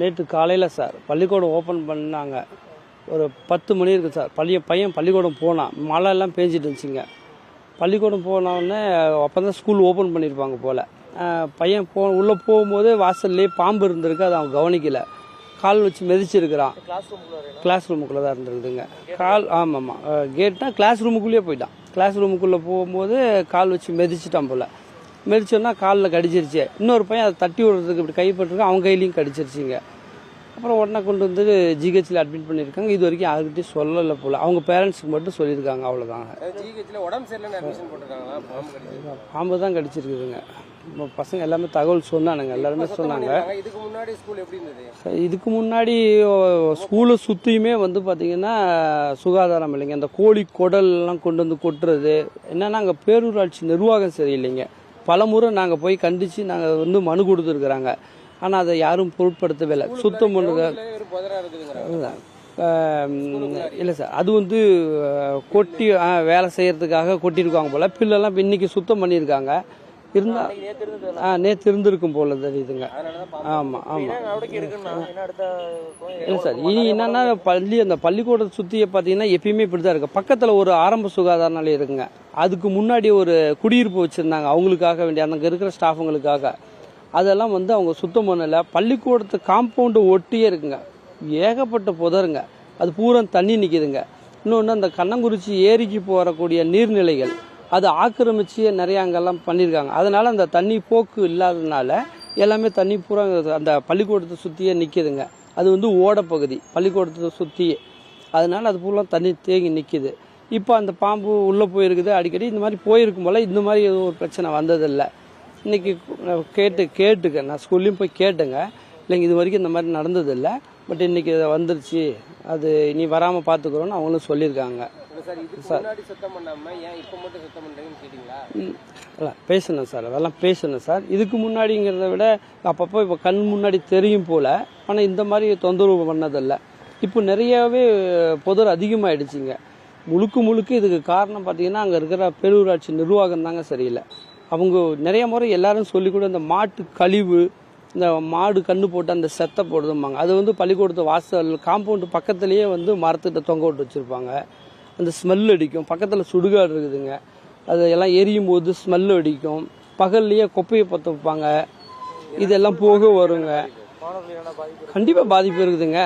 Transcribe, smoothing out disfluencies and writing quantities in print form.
நேற்று காலையில் சார் பள்ளிக்கூடம் ஓப்பன் பண்ணாங்க. ஒரு 10 மணி இருக்குது சார். பையன் பள்ளிக்கூடம் போனான். மழை எல்லாம் பேஞ்சிட்டு இருந்துச்சுங்க. பள்ளிக்கூடம் போனோடனே அப்போ தான் ஸ்கூல் ஓப்பன் பண்ணியிருப்பாங்க போல். பையன் உள்ளே போகும்போது வாசல்லே பாம்பு இருந்திருக்கு. அதை அவன் கவனிக்கலை. கால் வச்சு மிதிச்சிருக்கிறான். கிளாஸ் ரூமுக்குள்ளே தான் இருந்துருக்குதுங்க. ஆமாம் கேட்னா கிளாஸ் ரூமுக்குள்ளேயே போயிட்டான். கிளாஸ் ரூமுக்குள்ளே போகும்போது கால் வச்சு மிதிச்சிட்டான் போல். மிதிச்சோன்னா காலில் கடிச்சிருச்சு. இன்னொரு பையன் அதை தட்டி விடுறதுக்கு இப்படி கைப்பற்றிருக்கு. அவன் கையிலையும் கடிச்சிருச்சிங்க. அப்புறம் உடனே கொண்டு வந்து ஜிஹெச்சில் அட்மிட் பண்ணியிருக்காங்க. இது வரைக்கும் யாருக்கிட்டையும் சொல்லலை போல். அவங்க பேரண்ட்ஸுக்கு மட்டும் சொல்லியிருக்காங்க. அவ்வளோதாங்க. பாம்பு தான் கடிச்சிருக்குதுங்க. பசங்க எல்லாமே தகவல் சொன்னானுங்க. எல்லாருமே சொன்னாங்க. இதுக்கு முன்னாடி ஸ்கூலை சுற்றியுமே வந்து பார்த்தீங்கன்னா சுகாதாரம் இல்லைங்க. அந்த கோழி குடல்லாம் கொண்டு வந்து கொட்டுறது என்னன்னா அங்கே பேரூராட்சி நிர்வாகம் சரியில்லைங்க. பல முறை நாங்கள் போய் கண்டித்து நாங்கள் வந்து மனு கொடுத்துருக்குறாங்க. ஆனால் அதை யாரும் பொருட்படுத்தவே இல்லை. சுத்தம் பண்ணுங்க இல்லை சார். அது வந்து கொட்டி வேலை செய்யறதுக்காக கொட்டியிருக்காங்க போல். பில்லெல்லாம் இன்னைக்கு சுத்தம் பண்ணியிருக்காங்க. நேற்று இருந்திருக்கும் போல தெரியுதுங்க. ஆமாம் இல்லை சார். இனி என்னன்னா அந்த பள்ளிக்கூடத்தை சுற்றிய பார்த்தீங்கன்னா எப்பயுமே இப்படி தான் இருக்கு. பக்கத்தில் ஒரு ஆரம்ப சுகாதார நிலையம் இருக்குங்க. அதுக்கு முன்னாடி ஒரு குடியிருப்பு வச்சுருந்தாங்க அவங்களுக்காக வேண்டிய அங்கே இருக்கிற ஸ்டாஃபுங்களுக்காக. அதெல்லாம் வந்து அவங்க சுத்தம் பண்ணலை. பள்ளிக்கூடத்து காம்பவுண்டு ஒட்டியே இருக்குங்க. ஏகப்பட்ட புதருங்க. அது பூரா தண்ணி நிற்கிதுங்க. இன்னொன்று அந்த கண்ணங்குறிச்சி ஏரிக்கு போகக்கூடிய நீர்நிலைகள் அதை ஆக்கிரமிச்சு நிறையா அங்கெல்லாம் பண்ணியிருக்காங்க. அதனால் அந்த தண்ணி போக்கு இல்லாததுனால எல்லாமே தண்ணி பூரா அந்த பள்ளிக்கூடத்தை சுற்றியே நிற்கிதுங்க. அது வந்து ஓடப்பகுதி பள்ளிக்கூடத்தை சுற்றியே. அதனால் அது பூரா தண்ணி தேங்கி நிற்கிது. இப்போ அந்த பாம்பு உள்ளே போயிருக்குது. அடிக்கடி இந்த மாதிரி போயிருக்கும் போல் இந்த மாதிரி எதுவும் ஒரு பிரச்சனை வந்ததில்லை. இன்றைக்கி கேட்டுக்க நான் ஸ்கூல்லையும் போய் கேட்டுங்க. இல்லைங்க இது வரைக்கும் இந்த மாதிரி நடந்ததில்லை. பட் இன்றைக்கி வந்துருச்சு. அது இனி வராமல் பார்த்துக்கிறோன்னு அவங்களும் சொல்லியிருக்காங்க. பேசணும் சார். அதெல்லாம் பேசணும் சார். இதுக்கு முன்னாடிங்கிறத விட அப்பப்போ இப்போ கண் முன்னாடி தெரியும் போல். ஆனால் இந்த மாதிரி தொந்தரவு பண்ணதில்லை. இப்போ நிறையாவே புதர் அதிகமாகிடுச்சிங்க. முழுக்க இதுக்கு காரணம் பார்த்தீங்கன்னா அங்கே இருக்கிற பேரூராட்சி நிர்வாகம் தாங்க சரியில்லை. அவங்க நிறைய முறை எல்லாரும் சொல்லி கூட இந்த மாட்டு கழிவு, இந்த மாடு கண்ணு போட்டு அந்த செத்தை போடுதும்பாங்க. அது வந்து பள்ளிக்கூடத்து வாசல் காம்பவுண்டு பக்கத்துலேயே வந்து மரத்துக்கிட்ட தொங்க விட்டு வச்சுருப்பாங்க. அந்த ஸ்மெல் அடிக்கும். பக்கத்தில் சுடுகாடு இருக்குதுங்க. அதெல்லாம் எரியும் போது ஸ்மெல் அடிக்கும். பகல்லையே குப்பையை பற்ற வைப்பாங்க. இதெல்லாம் போக வருங்க. கண்டிப்பாக பாதிப்பு இருக்குதுங்க.